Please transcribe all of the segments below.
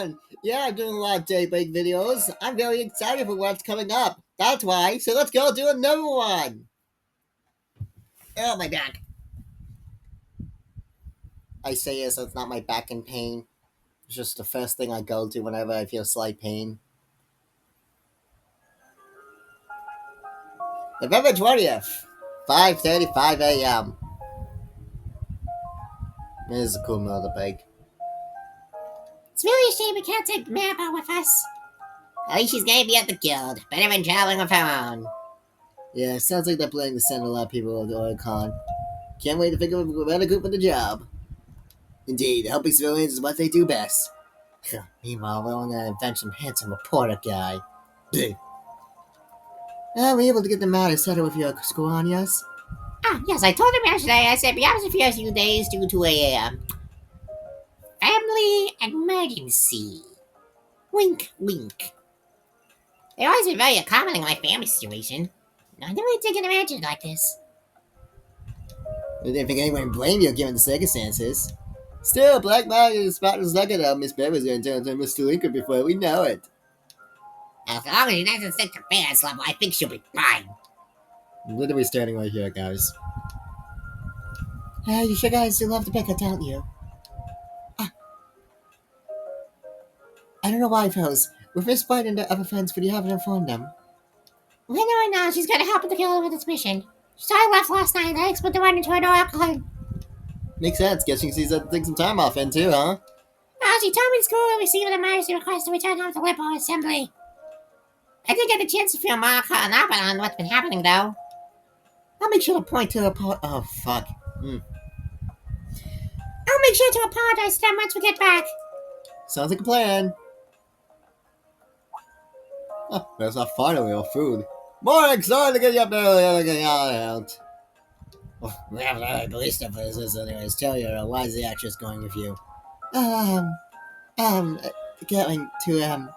on! Yeah, I'm doing a lot of Daybreak videos. I'm very excited for what's coming up. That's why. So let's go do another one. Oh, my back. I say it so it's not my back in pain. It's just the first thing I go to whenever I feel slight pain. November 20th, 5:35 a.m. This is a cool motorbike. It's really a shame we can't take Mappa with us. At least she's gonna be at the guild. Better than traveling with her own. Yeah, sounds like they're planning to send a lot of people to Oricon. Can't wait to figure out a better group for the job. Indeed, helping civilians is what they do best. Meanwhile, we're only gonna invent some handsome reporter guy. Are we able to get the matter settled with your squad, yes? Yes, I told him yesterday. I said, be absent for a few days due to a family emergency. Wink, wink. They've always been very accommodating in my family situation. I never really taken advantage like this. I didn't think anyone would blame you given the circumstances. Still, Black Magic is about as lucky that Miss Bever's going to turn into Mr. Lincoln before we know it. As long as she doesn't stick to Bear's level, I think she'll be fine. I'm literally standing right here, guys. You sure guys do love the picker, don't you? I don't know why, fellas. With Miss White and the other friends, but you haven't informed them. We know her now. She's gonna help the killer with its mission. She saw I left last night, and I expect to run into her no alcohol. Makes sense. Guess she sees that to take some time off in too, huh? She told me school will receive an emergency request to return home to Liberal Assembly. I did get a chance to feel more caught up on what's been happening, though. I'll make sure to point to the Oh, fuck. I'll make sure to apologize to them once we get back. Sounds like a plan. Oh, there's not finally all food. Morning, sorry to get you up early. Getting out. We haven't heard the least of this anyways. Tell you, why is the actress going with you? Going to,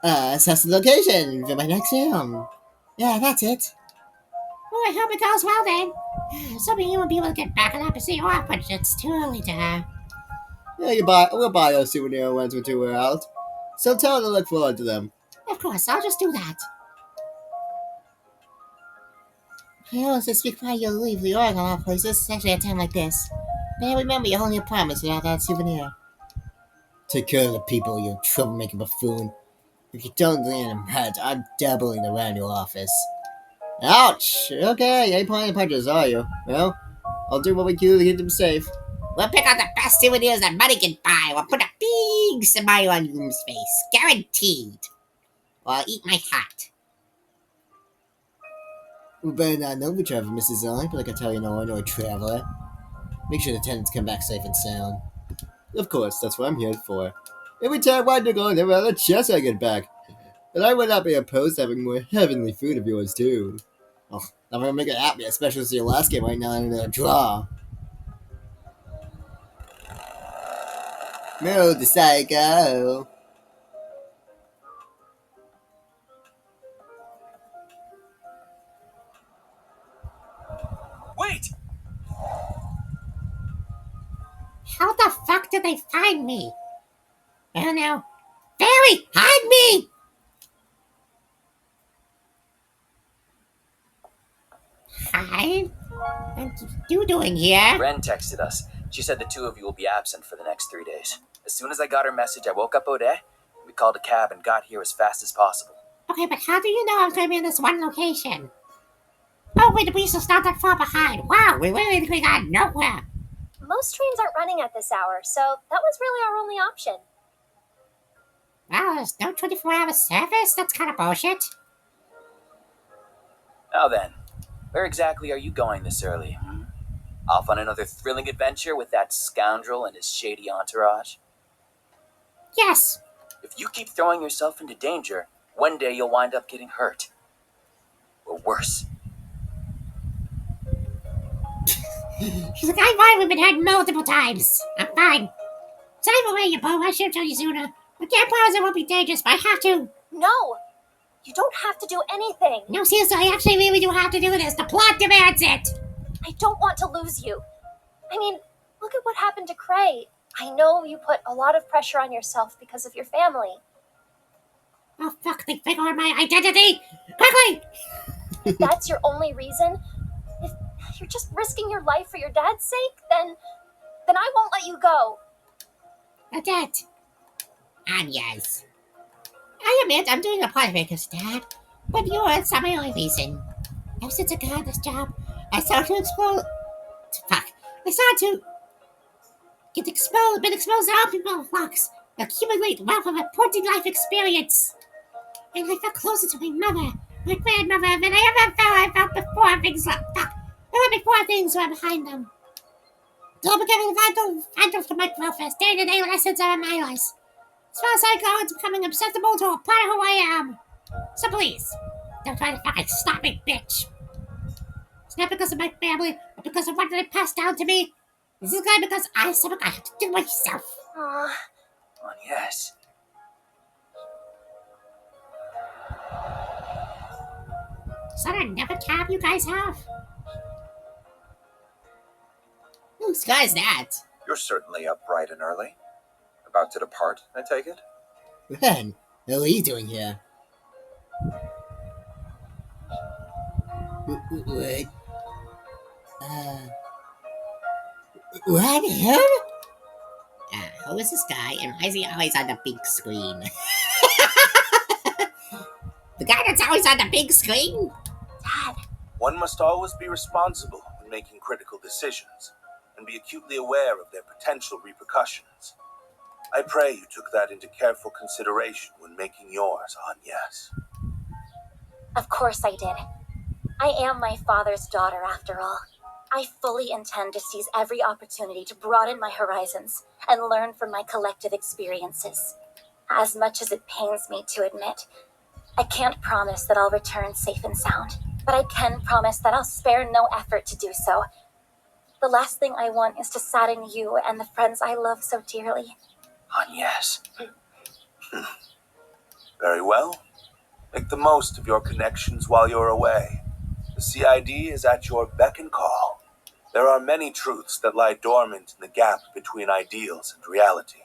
assess the location for my next film. Yeah, that's it. Well, I hope it goes well then. Some of you will be able to get back on up and see you off, but it's too early to have. Yeah, we'll buy those souvenir once we're out. So tell them to look forward to them. Of course, I'll just do that. I always speak before you leave the Oregon off places, especially at a time like this. But remember, you only promise without that souvenir. Take care of the people, you troublemaker buffoon. If you don't land him hurt, I'm doubling the revenue office. Ouch! Okay, you ain't playing punches, are you? Well, I'll do what we can to keep them safe. We'll pick out the best souvenirs that money can buy. We'll put a big smile on Yoom's face. Guaranteed. Or I'll eat my heart. We better not know each other, Mrs. Zilling, but I can tell you no ordinary traveler. Make sure the tenants come back safe and sound. Of course, that's what I'm here for. Every time I go, never had a chance I get back. And I would not be opposed to having more heavenly food of yours, too. Oh, I'm gonna make it happy, especially since your last game right now in a draw. Move the psycho. Wait! How the fuck did they find me? Oh no. Barry, hide me! Hide? What are you doing here? Ren texted us. She said the two of you will be absent for the next 3 days. As soon as I got her message, I woke up Ode. We called a cab and got here as fast as possible. Okay, but how do you know I was going to be in this one location? Oh, wait, we still not that far behind. Wow, we literally got nowhere. Most trains aren't running at this hour, so that was really our only option. Well, there's no 24-hour service? That's kind of bullshit. Now then, where exactly are you going this early? Off on another thrilling adventure with that scoundrel and his shady entourage? Yes. If you keep throwing yourself into danger, one day you'll wind up getting hurt. Or worse. She's like, I've been hurt multiple times. I'm fine. Save away, you boo. I should have told you sooner. I can't promise it won't be dangerous, but I have to. No! You don't have to do anything. No, seriously, I actually really do have to do this. The plot demands it. I don't want to lose you. I mean, look at what happened to Cray. I know you put a lot of pressure on yourself because of your family. Oh, fuck, they figure out my identity! Quickly! If that's your only reason, if you're just risking your life for your dad's sake, then I won't let you go. Odette. Yes. I admit I'm doing a part of it because Dad, but yours are my only reason. Ever since I got this job, I started to explode. Fuck. I started to been exposed to all people in flux, accumulate wealth of important life experience. And I felt closer to my mother, my grandmother, than I felt before before things were behind them. Don't becoming vital to my growth as day-to-day lessons are my lives. As far as I go, it's becoming accessible to a part of who I am. So please, don't try to fucking stop me, bitch. It's not because of my family, but because of what they passed down to me. This is going because I something I have to do myself. Aw. Yes. Is that another cab you guys have? Whose guy's that? You're certainly up bright and early. About to depart, I take it? Ren, what are you doing here? What? What? Him? Who is this guy, and why is he always on the big screen? The guy that's always on the big screen? Dad, One must always be responsible when making critical decisions, and be acutely aware of their potential repercussions. I pray you took that into careful consideration when making yours, Agnes. of course I did. I am my father's daughter, after all. I fully intend to seize every opportunity to broaden my horizons and learn from my collective experiences. As much as it pains me to admit, I can't promise that I'll return safe and sound, but I can promise that I'll spare no effort to do so. The last thing I want is to sadden you and the friends I love so dearly. Agnes. Very well. Make the most of your connections while you're away. The CID is at your beck and call. There are many truths that lie dormant in the gap between ideals and reality.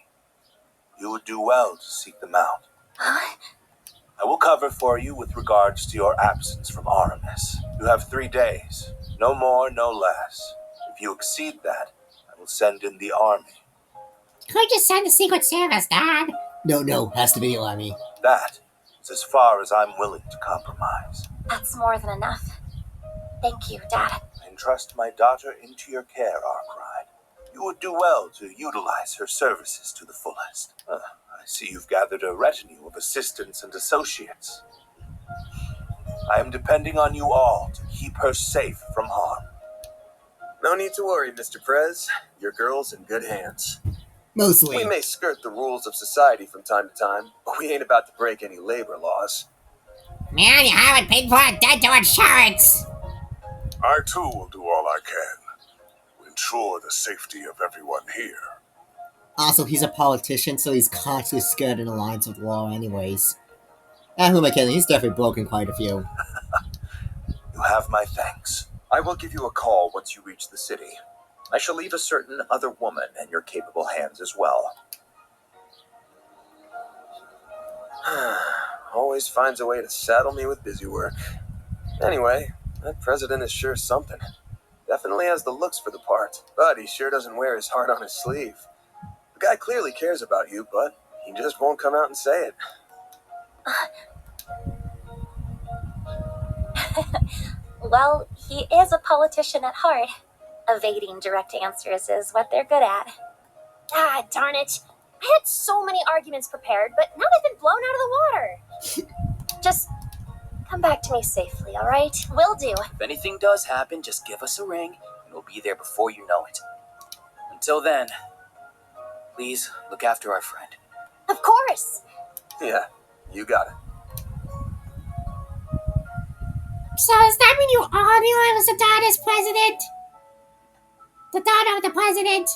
You would do well to seek them out. I will cover for you with regards to your absence from Aramis. You have 3 days, no more, no less. If you exceed that, I will send in the army. Could we just send the Secret Service, Dad? No, has to be the army. That is as far as I'm willing to compromise. That's more than enough. Thank you, Dad. I entrust my daughter into your care, Arkride. You would do well to utilize her services to the fullest. I see you've gathered a retinue of assistants and associates. I am depending on you all to keep her safe from harm. No need to worry, Mr. Prez. Your girl's in good hands. Mostly. We may skirt the rules of society from time to time, but we ain't about to break any labor laws. Man, you haven't paid for a dental insurance! I too will do all I can to ensure the safety of everyone here. Also, he's a politician, so he's constantly skirting the lines of law anyways. And who am I kidding? He's definitely broken quite a few. You have my thanks. I will give you a call once you reach the city. I shall leave a certain other woman in your capable hands as well. Always finds a way to saddle me with busy work. Anyway, that president is sure something. Definitely has the looks for the part, but he sure doesn't wear his heart on his sleeve. The guy clearly cares about you, but he just won't come out and say it. Well, he is a politician at heart. Evading direct answers is what they're good at. Ah, darn it. I had so many arguments prepared, but now they've been blown out of the water. Just come back to me safely, all right? Will do. If anything does happen, just give us a ring, and we'll be there before you know it. Until then, please look after our friend. Of course. Yeah, you got it. So does that mean you all knew I was the daughter's president? The daughter of the president?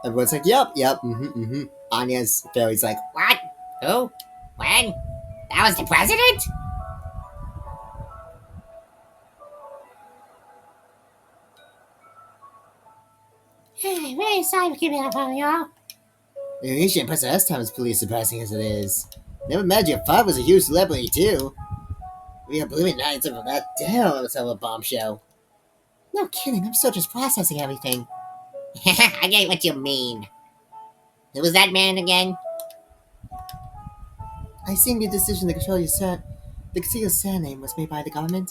Everyone's like, yep, Anya's fairy's like, What? Who? When? That was the president? Hey, very sorry for keeping up on y'all. You should impress us times police, surprising as it is. Never mind, your father was a huge celebrity, too. We are believing nights of that down on a bombshell. No kidding, I'm still just processing everything. I get what you mean. Who was that man again? I assume your decision to control your the concealed surname was made by the government?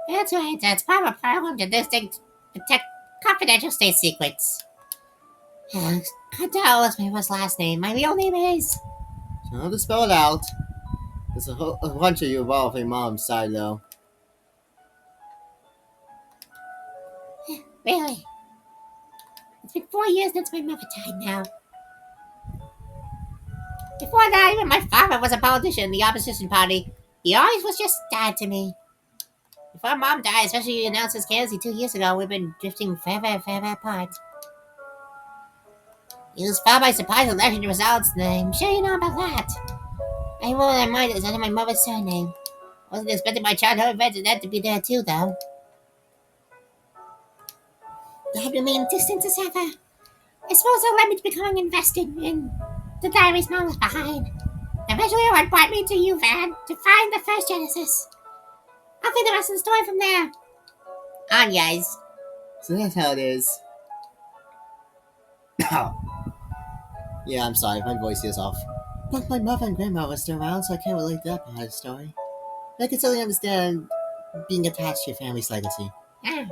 That's right, that's part of a program to detect confidential state secrets. Cartel is my first last name. My real name is. So I'll just spell it out. There's a bunch of you involved on your mom's side, though. Really? It's been 4 years since my mother died now. Before that, even my father was a politician in the opposition party. He always was just dad to me. Before mom died, especially he announced his candidacy 2 years ago, we've been drifting further apart. He was followed by surprise election results, and I'm sure you know about that. I wrote in my mind is under my mother's surname. Wasn't expecting my childhood resident to be there too, though. I've remained distant as ever. I suppose that led me to becoming invested in the diaries mom left behind. Eventually, what brought me to you, Van, to find the first Genesis. I'll think the rest of the story from there. On, guys. So that's how it is. Yeah, I'm sorry, my voice is off. Both my mother and grandma were still around, so I can't relate to that part of the story. I can totally understand being attached to your family's legacy. Ah.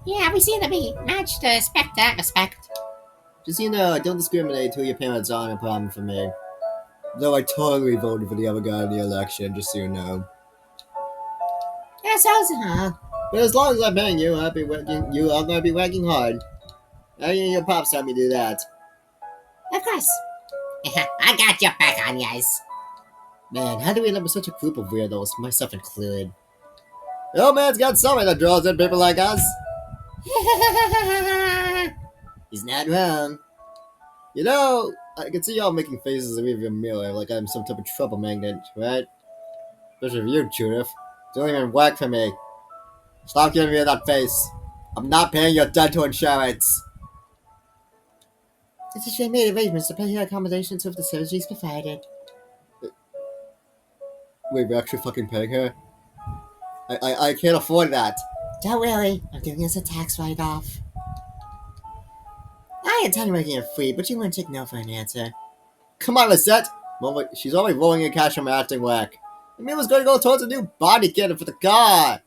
Yeah, we seem to be matched to respect that respect. Just so you know, I don't discriminate who your parents are in a problem for me. Though I totally voted for the other guy in the election, just so you know. Yeah, so, huh? But as long as I'm paying you, I'll be working. I'm gonna be working hard. Your pops help me do that. Of course. I got your back on, guys. Man, how do we end up with such a group of weirdos, myself included? The old man's got something that draws in people like us. He's not wrong. You know, I can see y'all making faces at me via mirror like I'm some type of trouble magnet, right? Especially for you, Judith. Don't even work for me. Stop giving me that face. I'm not paying your dental insurance. It's a shame made arrangements to pay your accommodations with the services provided. Wait, we're actually fucking paying her? I can't afford that. Don't worry, I'm giving us a tax write-off. I intend making it free, but you wouldn't take no for an answer. Come on, Lisette! Well, she's already rolling in cash from her acting work. The meal was going to go towards a new body kit for the car.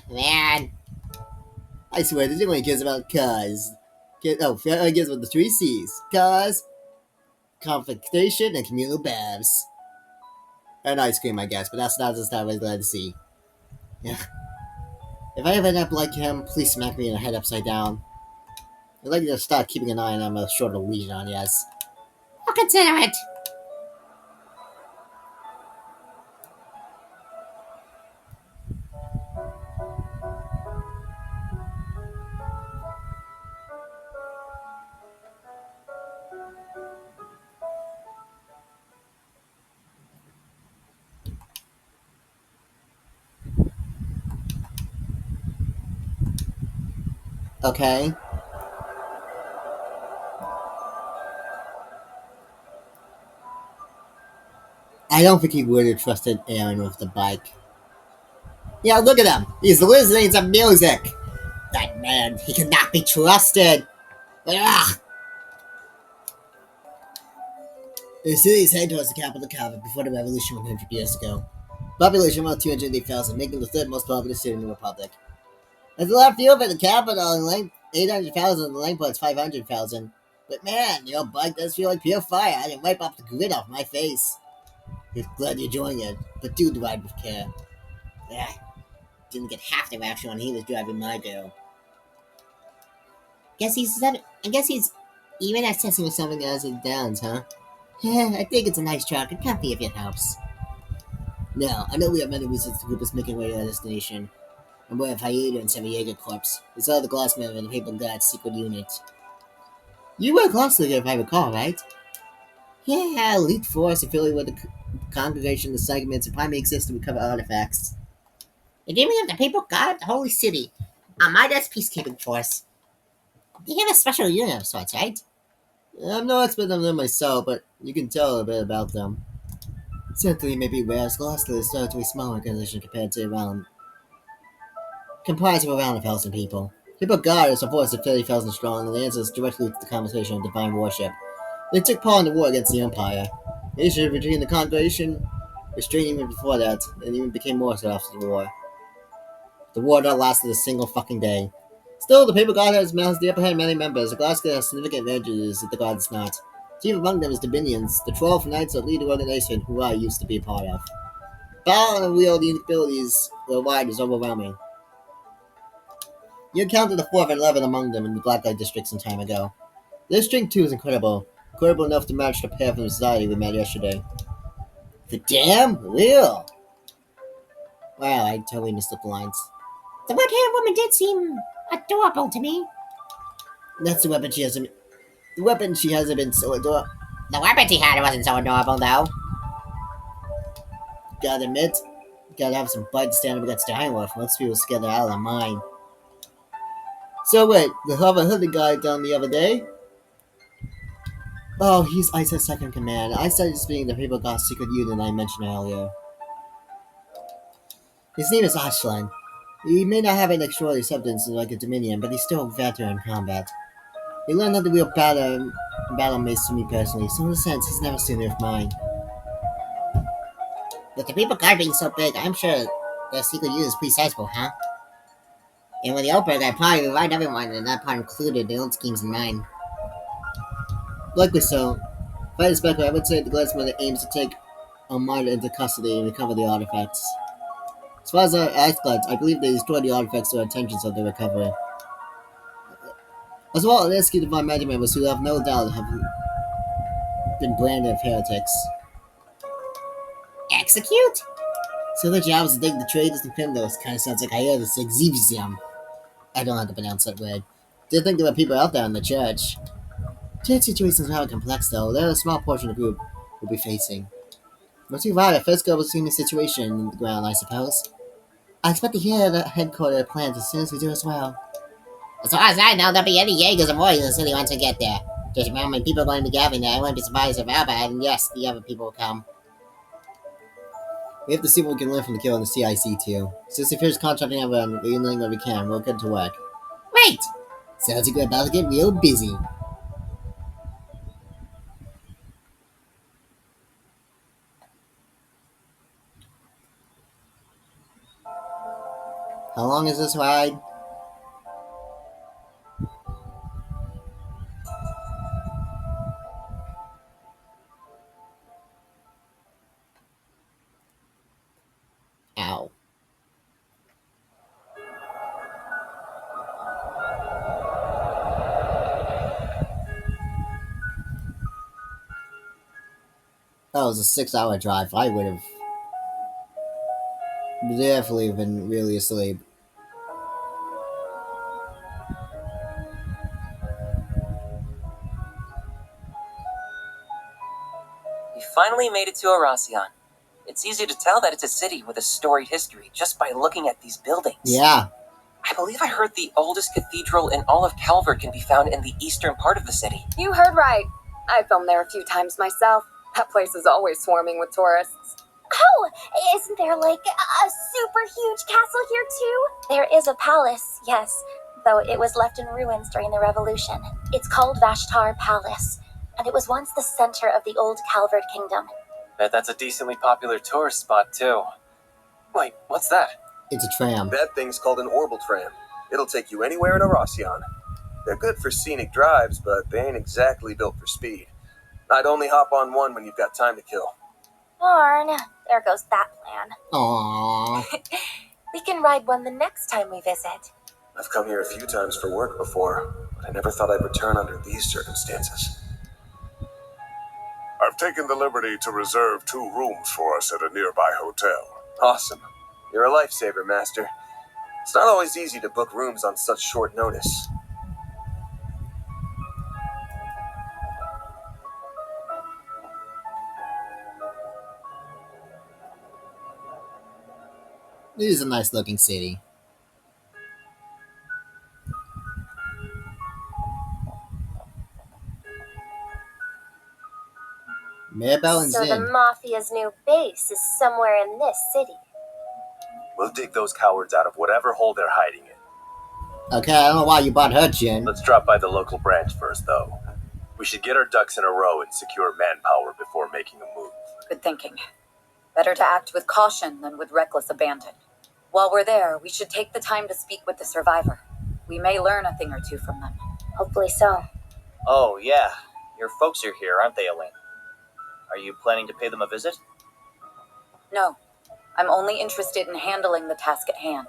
Man. I swear, this only cares about cars. I guess with the 3 C's. Cars, confrontation, and communal baths. And ice cream, I guess, but that's not the stuff I was glad to see. Yeah. If I ever end up like him, please smack me in the head upside down. I'd like you to start keeping an eye on him with a shorter leash on, yes. I'll consider it. Okay. I don't think he would have trusted Aaron with the bike. Yeah, look at him. He's listening to music. That man, he cannot be trusted. Ugh. The city is heading towards the capital of Calvard before the revolution 100 years ago. Population about 280,000, making the third most populous city in the Republic. There's a lot of fuel for the capital, and 800,000, and the lane port's 500,000. But man, your bike does feel like pure fire. I can wipe off the grit off my face. You're glad you're enjoying it, but do ride with care. Yeah, didn't get half the reaction when he was driving my girl. I guess he's even accessing with something else in downs, huh? Yeah, I think it's a nice truck and comfy if it helps. Now, I know we have many reasons to group us making way to our destination. I'm aware of Haida and Saviega Corps. It's all the Glassman and the Papal God's secret unit. You were Glassman, if I recall, right? Yeah, elite force affiliated with the Congregation of the Segments and primarily exists to recover artifacts. They gave me the people guard of the holy city. Armada's peacekeeping force. They have a special unit of sorts, right? I'm no expert on them myself, but you can tell a bit about them. Certainly, maybe whereas Gloucester is a relatively small organization compared to around comprised of around 1,000 people. People guard is a force of 30,000 strong, and answers directly to the conversation of divine worship. They took part in the war against the Empire. The issue between the congregation was strained even before that, and even became more so after the war. The war not lasted a single fucking day. Still, the Papal God has the upper hand many members. The Glasgow has significant advantages that the God does not. Chief among them is the Dominions, the 12 Knights that lead the organization who I used to be a part of. Power and wield the abilities worldwide is overwhelming. You encountered the 4th and 11th among them in the Blacklight District some time ago. Their strength too is incredible. Incredible enough to match the pair from the society we met yesterday. The damn real! Wow, I totally missed the lines. The red-haired woman did seem adorable to me. That's the weapon she hasn't. The weapon she hasn't been so adorable. The weapon she had wasn't so adorable, though. Gotta admit, gotta have some bud to stand up against the iron wolf. Most people scare the out of their mind. So wait, the hooded guy down the other day? Oh, he's Isaac's second command. Isaac is being the Papal God's secret unit I mentioned earlier. His name is Ashlan. He may not have an extraordinary substance like a Dominion, but he's still a veteran in combat. He learned how to wield battle mace to me personally, so in a sense, he's never seen it of mine. With the people guard being so big, I'm sure the secret unit is pretty sizable, huh? And with the outbreak, I probably revived everyone, and that part included the old schemes in mind. Likely so. If I had to speculate, I would say the Gladsman aims to take Armada into custody and recover the artifacts. As far as our Arkride, I believe they destroyed the artifacts with intentions of their recovery. As well, the SQ Divine Magic members who have no doubt have been branded of heretics. Execute? So their job is to take the traitors and criminals. Kind of sounds like hiatus exhibition. I don't know how to pronounce that word. Did think there were people out there in the church. Church situations are rather complex, though. They're a small portion of the group will be facing. Once we arrive, first go seeing the situation in the ground, I suppose. I expect to hear the headquarters plans as soon as we do as well. As far as I know, there'll be any Jaegers or warriors in the city once we get there. Just how many people are going to be gathering there. I wouldn't be surprised if Alba and yes, the other people will come. We have to see what we can learn from the kill in the CIC too. Since we finished contracting everyone, we're doing what we can. We'll get to work. Wait! Sounds like we're about to get real busy. How long is this ride? Ow. That was a 6-hour drive. I would have definitely been really asleep. You finally made it to Arasion. It's easy to tell that it's a city with a storied history just by looking at these buildings. Yeah. I believe I heard the oldest cathedral in all of Calvard can be found in the eastern part of the city. You heard right. I filmed there a few times myself. That place is always swarming with tourists. Oh, isn't there like a super huge castle here too? There is a palace, yes, though it was left in ruins during the revolution. It's called Vashtar Palace, and it was once the center of the old Calvard Kingdom. Bet that's a decently popular tourist spot too. Wait, what's that? It's a tram. That thing's called an orbital tram. It'll take you anywhere in Arasion. They're good for scenic drives, but they ain't exactly built for speed. I'd only hop on one when you've got time to kill. Darn, there goes that plan. Aww. We can ride one the next time we visit. I've come here a few times for work before, but I never thought I'd return under these circumstances. I've taken the liberty to reserve 2 rooms for us at a nearby hotel. Awesome. You're a lifesaver, Master. It's not always easy to book rooms on such short notice. It is a nice looking city. Mirabelle and So the Zin. Mafia's new base is somewhere in this city. We'll dig those cowards out of whatever hole they're hiding in. Okay, I don't know why you bought her, Jin. Let's drop by the local branch first, though. We should get our ducks in a row and secure manpower before making a move. Good thinking. Better to act with caution than with reckless abandon. While we're there, we should take the time to speak with the survivor. We may learn a thing or two from them. Hopefully so. Oh, yeah. Your folks are here, aren't they, Elaine? Are you planning to pay them a visit? No. I'm only interested in handling the task at hand.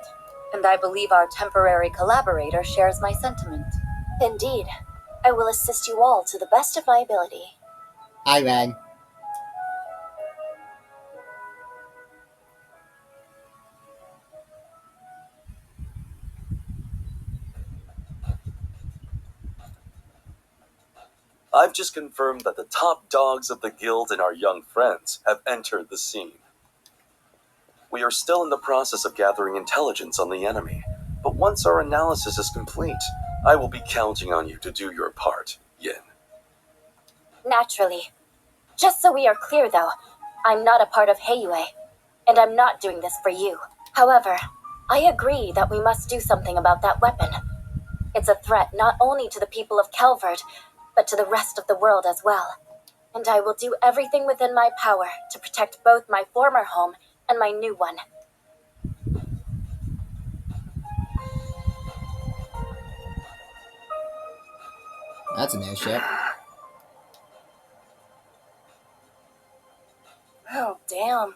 And I believe our temporary collaborator shares my sentiment. Indeed. I will assist you all to the best of my ability. Hi, Ren. I've just confirmed that the top dogs of the guild and our young friends have entered the scene. We are still in the process of gathering intelligence on the enemy, but once our analysis is complete, I will be counting on you to do your part, Yin. Naturally. Just so we are clear, though, I'm not a part of Heiyue, and I'm not doing this for you. However, I agree that we must do something about that weapon. It's a threat not only to the people of Calvard, but to the rest of the world as well. And I will do everything within my power to protect both my former home and my new one. That's an airship. Oh, damn.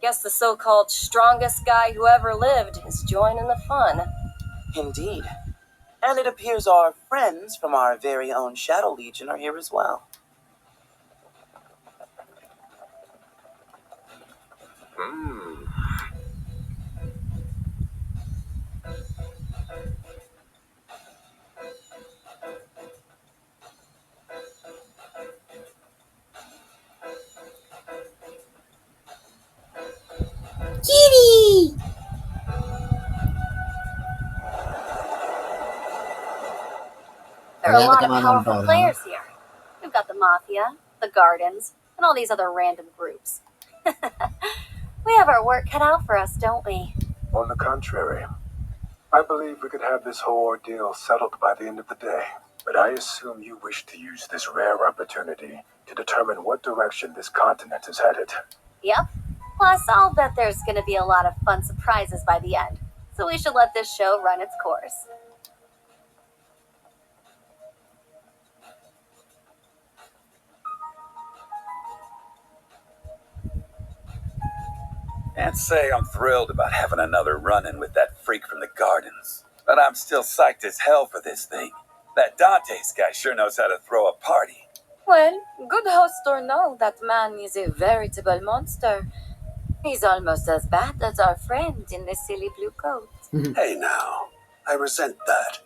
Guess the so-called strongest guy who ever lived is joining the fun. Indeed. And it appears our friends from our very own Shadow Legion are here as well. Kitty! There Yeah, are a lot come of on powerful board, huh? players here. We've got the Mafia, the Gardens, and all these other random groups. We have our work cut out for us, don't we? On the contrary, I believe we could have this whole ordeal settled by the end of the day. But I assume you wish to use this rare opportunity to determine what direction this continent is headed. Yep. Plus, I'll bet there's gonna be a lot of fun surprises by the end. So we should let this show run its course. Can't say I'm thrilled about having another run-in with that freak from the Gardens, but I'm still psyched as hell for this thing. That Dante's guy sure knows how to throw a party. Well, good host or no, that man is a veritable monster. He's almost as bad as our friend in the silly blue coat. Hey now, I resent that.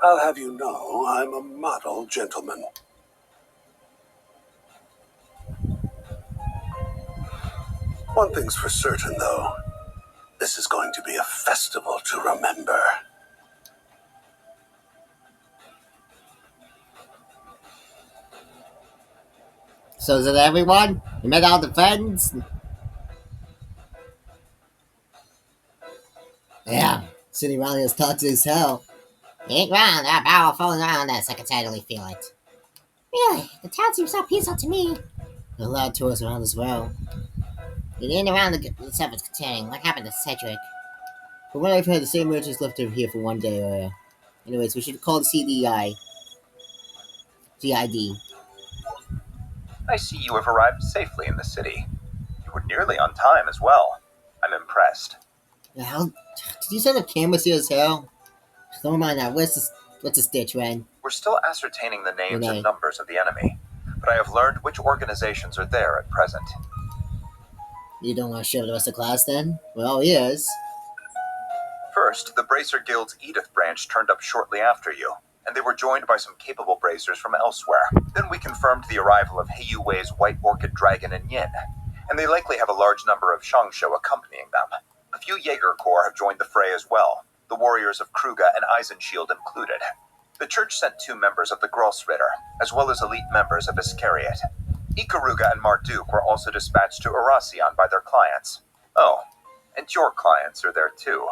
I'll have you know I'm a model gentleman. One thing's for certain, though. This is going to be a festival to remember. So is it everyone? You met all the friends? Yeah, City Raleigh is toxic as hell. You ain't wrong, there are powerful around this, I can totally feel it. Really, the town seems so peaceful to me. There are a lot of tourists around as well. It ain't around the stuff it's containing. What happened to Cedric? From what I've heard, the same merchants left over here for one day. Anyways, we should call the CDI. GID. I see you have arrived safely in the city. You were nearly on time as well. I'm impressed. How did you set up cameras here as hell? Don't mind that. What's the stitch, Ren? We're still ascertaining the names Okay. and numbers of the enemy, but I have learned which organizations are there at present. You don't want to show the rest of the class then? Well, he is. First, the Bracer Guild's Edith branch turned up shortly after you, and they were joined by some capable bracers from elsewhere. Then we confirmed the arrival of Heiyue's White Orchid Dragon and Yin, and they likely have a large number of Shangsho accompanying them. A few Jaeger Corps have joined the fray as well, the warriors of Kruga and Eisenshield included. The church sent 2 members of the Grossritter, as well as elite members of Iscariot. Ikaruga and Marduk were also dispatched to Erasion by their clients. Oh, and your clients are there too.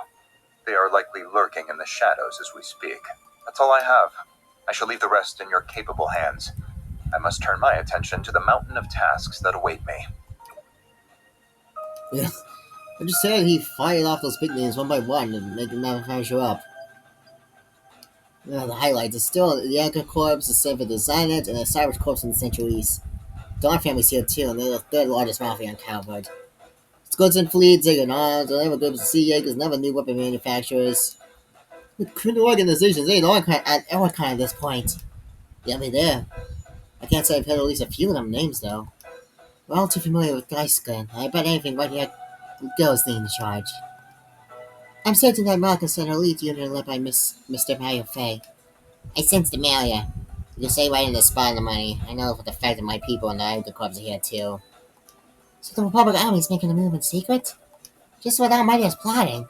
They are likely lurking in the shadows as we speak. That's all I have. I shall leave the rest in your capable hands. I must turn my attention to the mountain of tasks that await me. Yeah. I just said he fired off those big names one by one and make them never show up. The highlights are still the Yanker Corps, the Silver Designet, and the Cyrus Corps in the Central East. Dawn family's here too, and they're the 3rd largest mafia in Calvard. Squads and fleets, they got arms, they never groups of sea Jaegers, never new weapon manufacturers. The criminal organizations ain't all kind at this point. Yeah, me there. I can't say I've heard at least a few of them names though. We're all too familiar with Geistgun. I bet anything right here goes in charge. I'm certain that Marcus sent her lead unit led by Mr. Mario Fay. I sense the Malia. You can stay right in the spot on the money. I know for the fact that my people and the Iota Corps are here too. So the Republic Army's making a move in secret? Just what Almighty is plotting.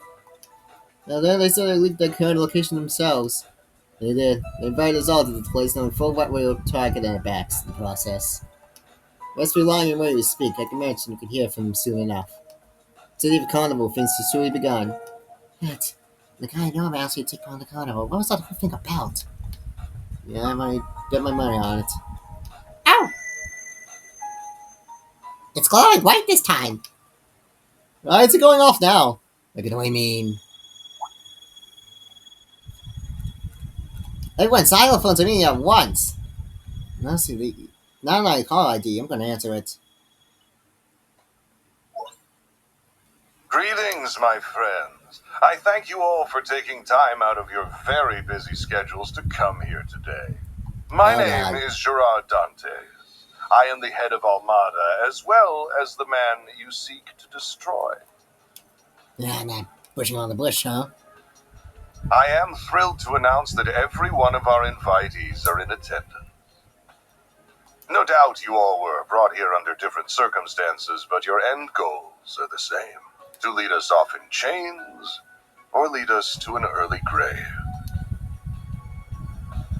Now then they said they leaked their current location themselves. They did. They invited us all to the place knowing full what we were targeting in the backs in the process. Let's be lying and wait to speak. I can imagine you could hear from him soon enough. City of Carnival, things have surely begun. Yet, the guy I know about asked you to take on the carnival. What was that whole thing about? Yeah, I might bet my money on it. Oh! It's glowing white this time! Why is it going off now? I can only mean... Everyone, xylophones are ringing at once! Now I call ID, I'm gonna answer it. Greetings, my friends. I thank you all for taking time out of your very busy schedules to come here today. My name is Gerard Dantes. I am the head of Almada, as well as the man you seek to destroy. Yeah, not pushing on the bush, huh? I am thrilled to announce that every one of our invitees are in attendance. No doubt you all were brought here under different circumstances, but your end goals are the same. To lead us off in chains, or lead us to an early grave.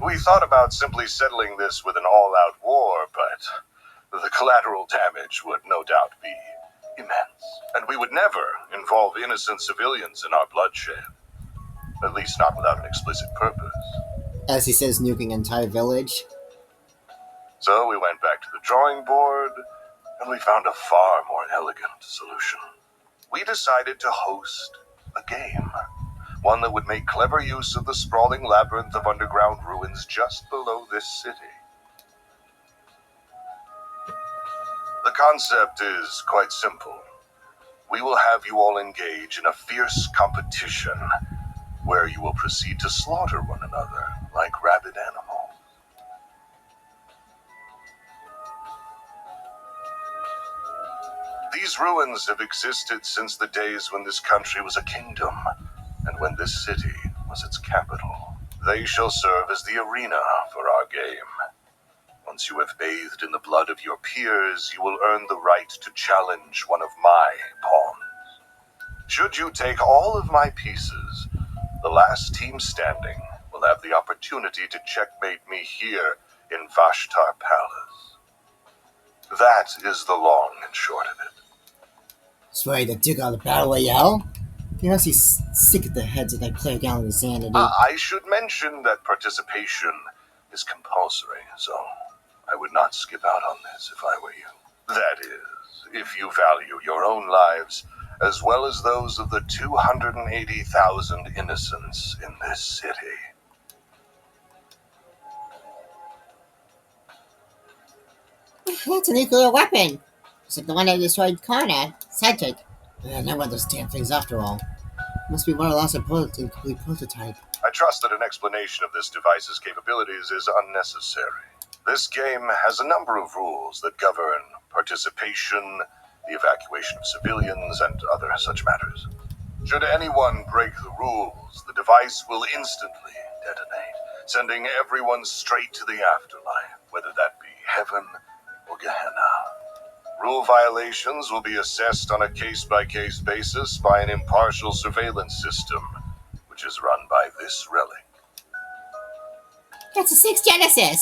We thought about simply settling this with an all-out war, but the collateral damage would no doubt be immense, and we would never involve innocent civilians in our bloodshed. At least not without an explicit purpose. As he says, nuking an entire village. So we went back to the drawing board, and we found a far more elegant solution. We decided to host a game. One that would make clever use of the sprawling labyrinth of underground ruins just below this city. The concept is quite simple. We will have you all engage in a fierce competition where you will proceed to slaughter one another like rabid animals. These ruins have existed since the days when this country was a kingdom, and when this city was its capital. They shall serve as the arena for our game. Once you have bathed in the blood of your peers, you will earn the right to challenge one of my pawns. Should you take all of my pieces, the last team standing will have the opportunity to checkmate me here in Vashtar Palace. That is the long and short of it. Swear to dig out the battle royale? You must be sick at the heads that I play down with insanity. I should mention that participation is compulsory, so I would not skip out on this if I were you. That is, if you value your own lives, as well as those of the 280,000 innocents in this city. That's a nuclear weapon! It's like the one that destroyed Karna, Cedric. Yeah, not one of those damn things after all. Must be one of the last incomplete prototype. I trust that an explanation of this device's capabilities is unnecessary. This game has a number of rules that govern participation, the evacuation of civilians, and other such matters. Should anyone break the rules, the device will instantly detonate, sending everyone straight to the afterlife, whether that be heaven or Gehenna. Rule violations will be assessed on a case-by-case basis by an impartial surveillance system, which is run by this relic. That's a 6 Genesis!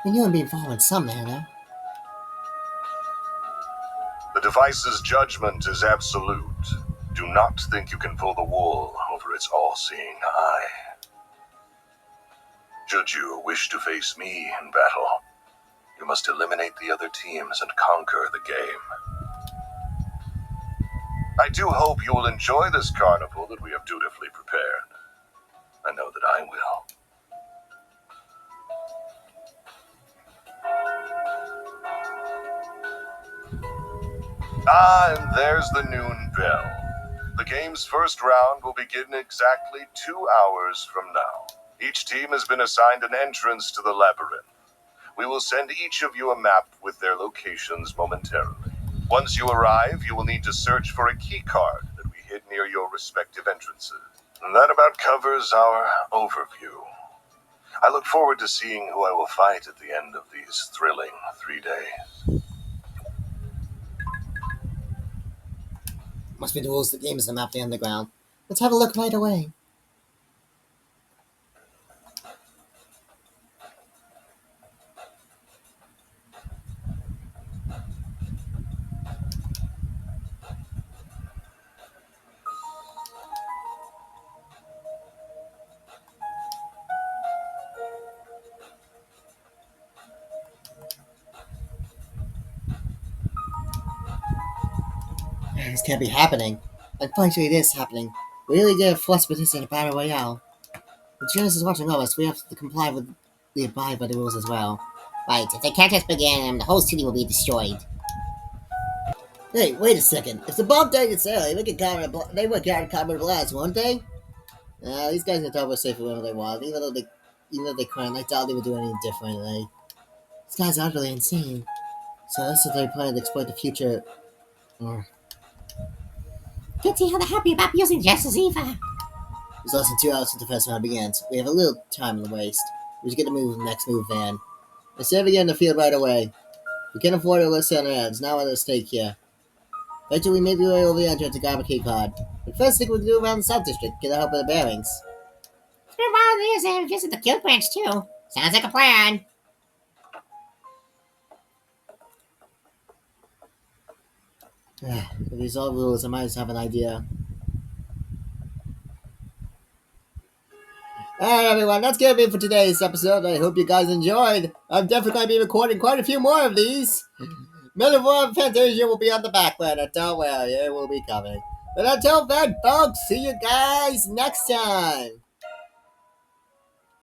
We knew him being followed in some manner. The device's judgment is absolute. Do not think you can pull the wool over its all-seeing eye. Should you wish to face me in battle, you must eliminate the other teams and conquer the game. I do hope you will enjoy this carnival that we have dutifully prepared. I know that I will. Ah, and there's the noon bell. The game's first round will begin exactly 2 hours from now. Each team has been assigned an entrance to the labyrinth. We will send each of you a map with their locations momentarily. Once you arrive, you will need to search for a key card that we hid near your respective entrances. And that about covers our overview. I look forward to seeing who I will fight at the end of these thrilling 3 days. Must be the rules of the game is to map the underground. Let's have a look right away. This can't be happening. Unfortunately, it is happening. We really did a force participant in Battle Royale. The Genesis is watching over us. We have to comply with the abide by the rules as well. Right, if they catch us again, the whole city will be destroyed. Hey, wait a second. If the bomb day gets early, they would carry Calvard Blast, won't they? These guys can talk about safe whenever they want. Even though they couldn't, I doubt they would do anything differently. These guys are utterly insane. So that's what they plan to exploit the future. Can't see how they're happy about using Justice either. It's less than 2 hours since the first round begins. We have a little time to waste. We should get to move the next move van. Instead of getting the field right away. We can't afford to list on our heads. Now we're at stake here. Later we make our way over the entrance to grab a key card. But first thing we'll do around the South District, get the help of the bearings. It's been a while years and visit the Guild Branch too. Sounds like a plan. If these all rules, I might just have an idea. Alright everyone, that's gonna be it for today's episode. I hope you guys enjoyed. I'm definitely going to be recording quite a few more of these. Metaphor and Fantasia will be on the back burner, don't worry, it will be coming. But until then, folks, see you guys next time.